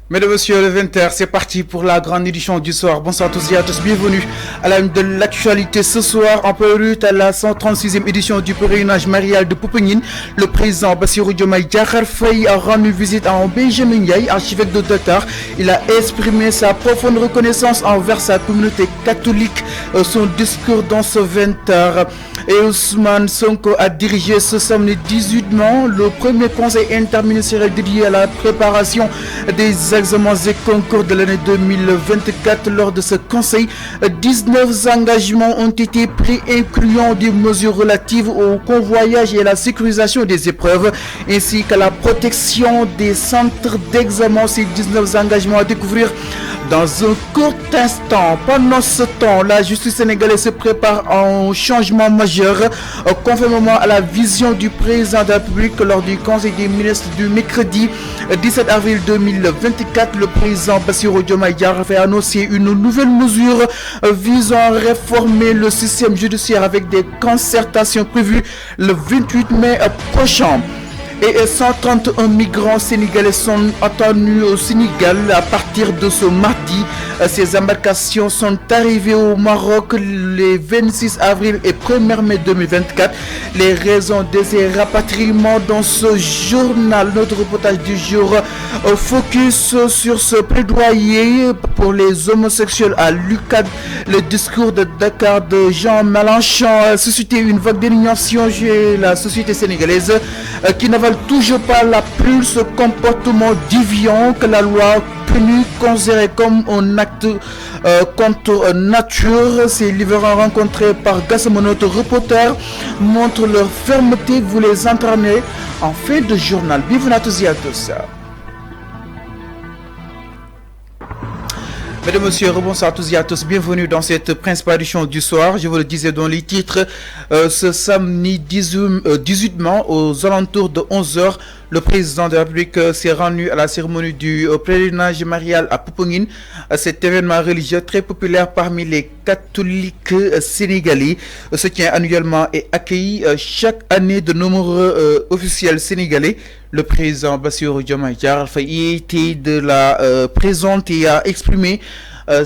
Mesdames, Messieurs, le 20h, c'est parti pour la grande édition du soir. Bonsoir à tous et à tous, bienvenue à la une de l'actualité. Ce soir, en prélude à la 136e édition du pèlerinage marial de Popenguine, le président Bassirou Diomaye Diakhar Faye a rendu visite à Benjamin Ndiaye, archevêque de Dakar. Il a exprimé sa profonde reconnaissance envers sa communauté catholique. Son discours dans ce 20h. Et Ousmane Sonko a dirigé ce samedi 18 mai le premier conseil interministériel dédié à la préparation des examens et concours de l'année 2024. Lors de ce conseil, 19 engagements ont été pris, incluant des mesures relatives au convoyage et à la sécurisation des épreuves, ainsi qu'à la protection des centres d'examen. Ces 19 engagements à découvrir dans un court instant. Pendant ce temps, la justice sénégalaise se prépare à un changement majeur, conformément à la vision du président de la République lors du Conseil des ministres du mercredi 17 avril 2024. Le président Bassirou Diomaye Diakhar a annoncé une nouvelle mesure visant à réformer le système judiciaire avec des concertations prévues le 28 mai prochain. Et 131 migrants sénégalais sont attendus au Sénégal à partir de ce mardi. Ces embarcations sont arrivées au Maroc les 26 avril et 1er mai 2024. Les raisons de ces rapatriements dans ce journal. Notre reportage du jour focus sur ce plaidoyer pour les homosexuels à l'UCAD. Le discours de Dakar de Jean Mélenchon a suscité une vague d'indignation chez la société sénégalaise qui n'avale toujours pas la plus ce comportement déviant que la loi punit, considéré comme un acte contre nature. Ces livreurs rencontrés par Gassama, notre reporter, montrent leur fermeté. Vous les entraînez en fin de journal. Bienvenue à tous et à tous. Mesdames, Messieurs, bonsoir à tous et à tous. Bienvenue dans cette principale édition du soir. Je vous le disais dans les titres, ce samedi 18 mai, aux alentours de 11h, le président de la République s'est rendu à la cérémonie du pèlerinage marial à Popenguine. Cet événement religieux très populaire parmi les catholiques sénégalais se tient annuellement et accueille chaque année de nombreux officiels sénégalais. Le président Bassirou Diomaye Diakhar Faye était de la présente et a exprimé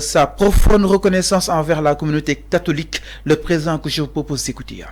sa profonde reconnaissance envers la communauté catholique. Le président que je vous propose d'écouter.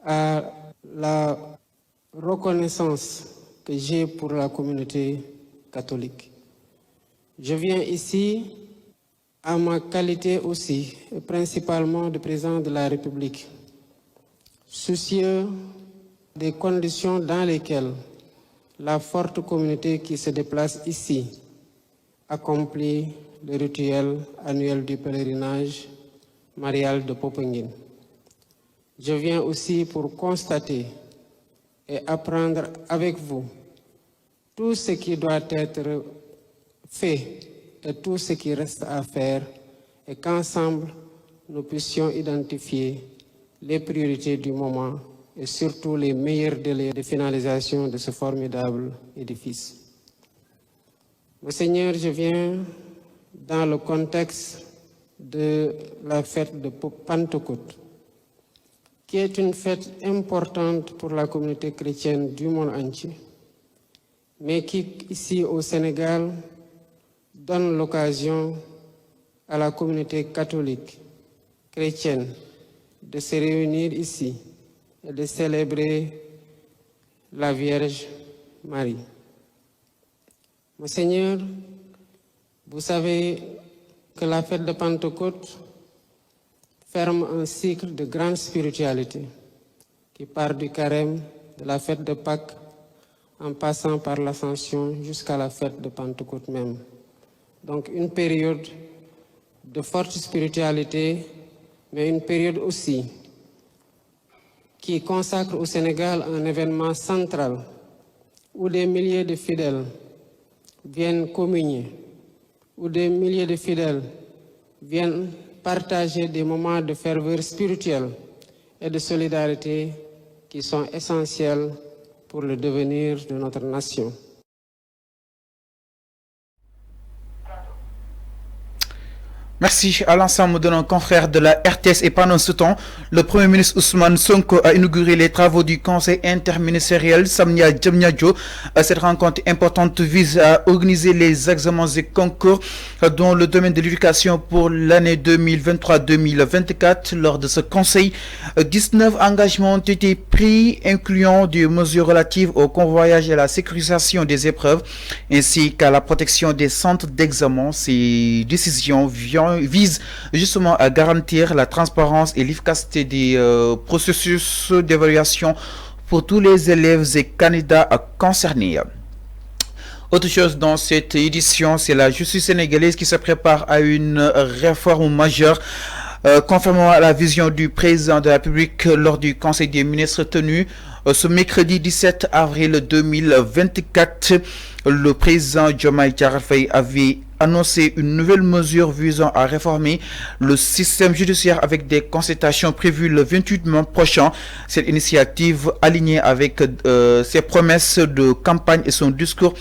La reconnaissance que j'ai pour la communauté catholique. Je viens ici à ma qualité aussi, principalement de président de la République, soucieux des conditions dans lesquelles la forte communauté qui se déplace ici accomplit le rituel annuel du pèlerinage marial de Popenguine. Je viens aussi pour constater et apprendre avec vous tout ce qui doit être fait et tout ce qui reste à faire, et qu'ensemble nous puissions identifier les priorités du moment et surtout les meilleurs délais de finalisation de ce formidable édifice. Monseigneur, je viens dans le contexte de la fête de Pentecôte, qui est une fête importante pour la communauté chrétienne du monde entier, mais qui, ici au Sénégal, donne l'occasion à la communauté catholique, chrétienne, de se réunir ici et de célébrer la Vierge Marie. Monseigneur, vous savez que la fête de Pentecôte ferme un cycle de grande spiritualité qui part du carême, de la fête de Pâques, en passant par l'Ascension jusqu'à la fête de Pentecôte même. Donc une période de forte spiritualité, mais une période aussi qui consacre au Sénégal un événement central où des milliers de fidèles viennent communier, où des milliers de fidèles viennent partager des moments de ferveur spirituelle et de solidarité qui sont essentiels pour le devenir de notre nation. Merci à l'ensemble de nos confrères de la RTS. Et pendant ce temps, le Premier ministre Ousmane Sonko a inauguré les travaux du Conseil interministériel Samia Djamnyadjo. Cette rencontre importante vise à organiser les examens et concours dans le domaine de l'éducation pour l'année 2023-2024. Lors de ce conseil, 19 engagements ont été pris, incluant des mesures relatives au convoyage et à la sécurisation des épreuves, ainsi qu'à la protection des centres d'examen. Ces décisions vise justement à garantir la transparence et l'efficacité des processus d'évaluation pour tous les élèves et candidats concernés. Autre chose dans cette édition, c'est la justice sénégalaise qui se prépare à une réforme majeure. Conformément à la vision du président de la République lors du Conseil des ministres tenu ce mercredi 17 avril 2024, le président Diomaye Diakhar Faye avait annoncé une nouvelle mesure visant à réformer le système judiciaire avec des consultations prévues le 28 mai prochain. Cette initiative, alignée avec ses promesses de campagne et son discours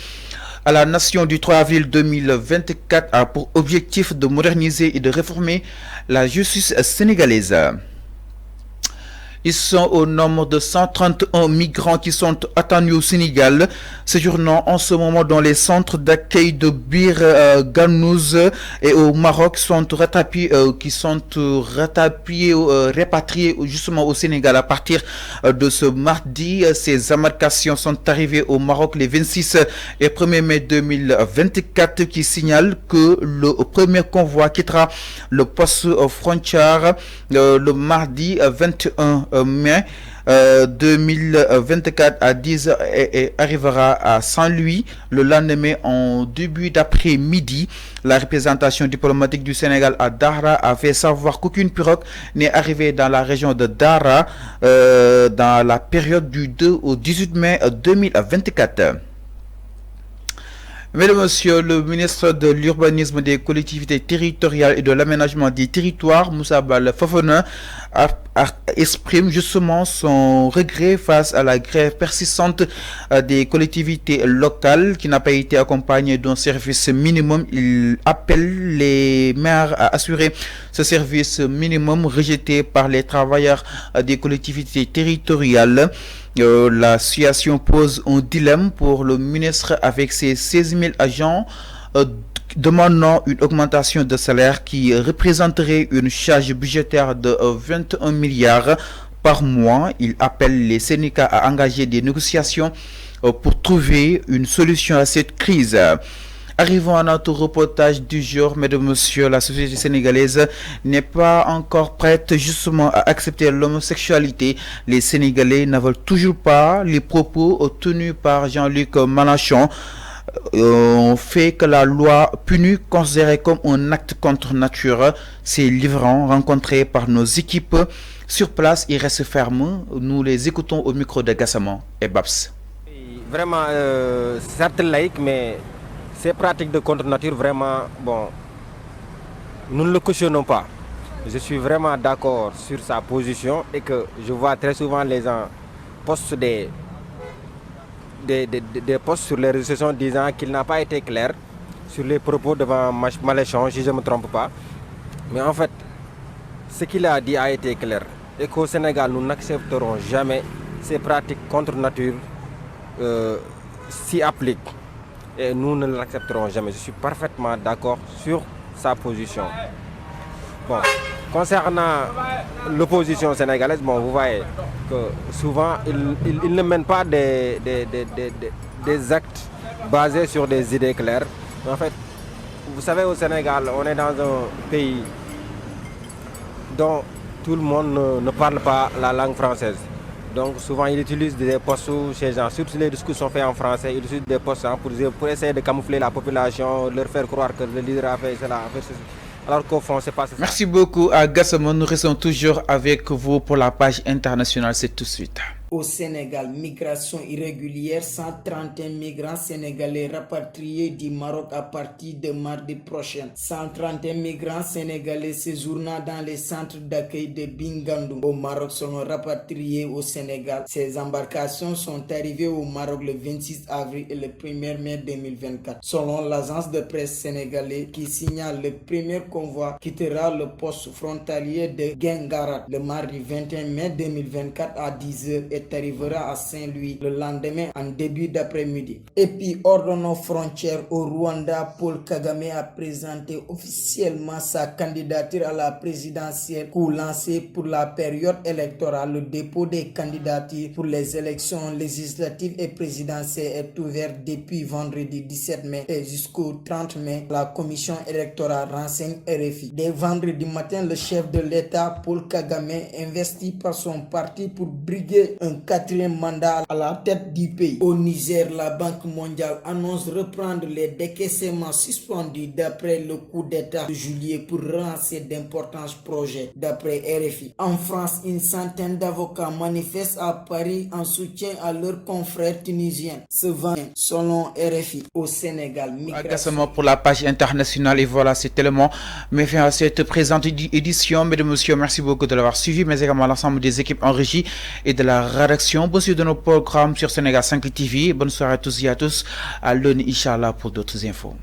à la nation du 3 avril 2024, a pour objectif de moderniser et de réformer la justice sénégalaise. Ils sont au nombre de 131 migrants qui sont attendus au Sénégal, séjournant en ce moment dans les centres d'accueil de Bir Ganouz et au Maroc, répatriés justement au Sénégal à partir de ce mardi. Ces embarcations sont arrivées au Maroc les 26 et 1er mai 2024, qui signale que le premier convoi quittera le poste frontière le mardi 21 mai 2024 à 10h et arrivera à Saint-Louis le lendemain en début d'après-midi. La représentation diplomatique du Sénégal à Dahra a fait savoir qu'aucune pirogue n'est arrivée dans la région de Dahra dans la période du 2 au 18 mai 2024. Mesdames et Messieurs, le ministre de l'Urbanisme, des collectivités territoriales et de l'aménagement des territoires, Moussa Bal Fofana, exprime justement son regret face à la grève persistante des collectivités locales qui n'a pas été accompagnée d'un service minimum. Il appelle les maires à assurer ce service minimum rejeté par les travailleurs des collectivités territoriales. La situation pose un dilemme pour le ministre avec ses 16 000 agents demandant une augmentation de salaire qui représenterait une charge budgétaire de 21 milliards par mois. Il appelle les syndicats à engager des négociations pour trouver une solution à cette crise. Arrivons à notre reportage du jour, mesdames et messieurs. La société sénégalaise n'est pas encore prête justement à accepter l'homosexualité. Les Sénégalais ne veulent toujours pas les propos tenus par Jean-Luc Mélenchon. On fait que la loi punit considérée comme un acte contre nature. Ces livrants rencontrés par nos équipes sur place, ils restent fermes. Nous les écoutons au micro de Gassama et Babs. Vraiment, certes laïque, mais ces pratiques de contre-nature, vraiment, bon, nous ne le cautionnons pas. Je suis vraiment d'accord sur sa position et que je vois très souvent les gens postent des posts sur les réseaux sociaux disant qu'il n'a pas été clair sur les propos devant Mélenchon, si je ne me trompe pas. Mais en fait, ce qu'il a dit a été clair. Et qu'au Sénégal, nous n'accepterons jamais ces pratiques contre nature s'y appliquent. Et nous ne l'accepterons jamais. Je suis parfaitement d'accord sur sa position. Bon, concernant l'opposition sénégalaise, bon, vous voyez que souvent, ils ne mènent pas des actes basés sur des idées claires. En fait, vous savez, au Sénégal, on est dans un pays dont tout le monde ne parle pas la langue française. Donc souvent, ils utilisent des postes chez gens. Surtout les discours sont faits en français, ils utilisent des postes pour essayer de camoufler la population, leur faire croire que le leader a fait cela, alors qu'au fond, c'est pas ça. Merci beaucoup à Gassama. Nous restons toujours avec vous pour la page internationale. C'est tout de suite. Au Sénégal, migration irrégulière, 131 migrants sénégalais rapatriés du Maroc à partir de mardi prochain. 131 migrants sénégalais séjournant dans les centres d'accueil de Bingandou au Maroc seront rapatriés au Sénégal. Ces embarcations sont arrivées au Maroc le 26 avril et le 1er mai 2024. Selon l'agence de presse sénégalaise qui signale le premier convoi quittera le poste frontalier de Guingarat le mardi 21 mai 2024 à 10h et arrivera à Saint-Louis le lendemain en début d'après-midi. Et puis hors de nos frontières au Rwanda, Paul Kagame a présenté officiellement sa candidature à la présidentielle coup lancé pour la période électorale. Le dépôt des candidatures pour les élections législatives et présidentielles est ouvert depuis vendredi 17 mai et jusqu'au 30 mai. La commission électorale renseigne RFI. Dès vendredi matin, le chef de l'État, Paul Kagame, investi par son parti pour briguer un 4e mandat à la tête du pays. Au Niger, la Banque mondiale annonce reprendre les décaissements suspendus d'après le coup d'État de juillet pour relancer d'importants projets d'après RFI. En France, une centaine d'avocats manifestent à Paris en soutien à leurs confrères tunisiens. Ce vendredi, selon RFI, au Sénégal, migration pour la page internationale. Et voilà, c'est tellement mais fin à cette présente édition. Mesdames et messieurs, merci beaucoup de l'avoir suivi, mais également l'ensemble des équipes en régie et de la rédaction. Bonsoir de nos programmes sur Sénégal 5 TV. Bonne soirée à tous et à tous. À lundi, Inch'Allah, pour d'autres infos.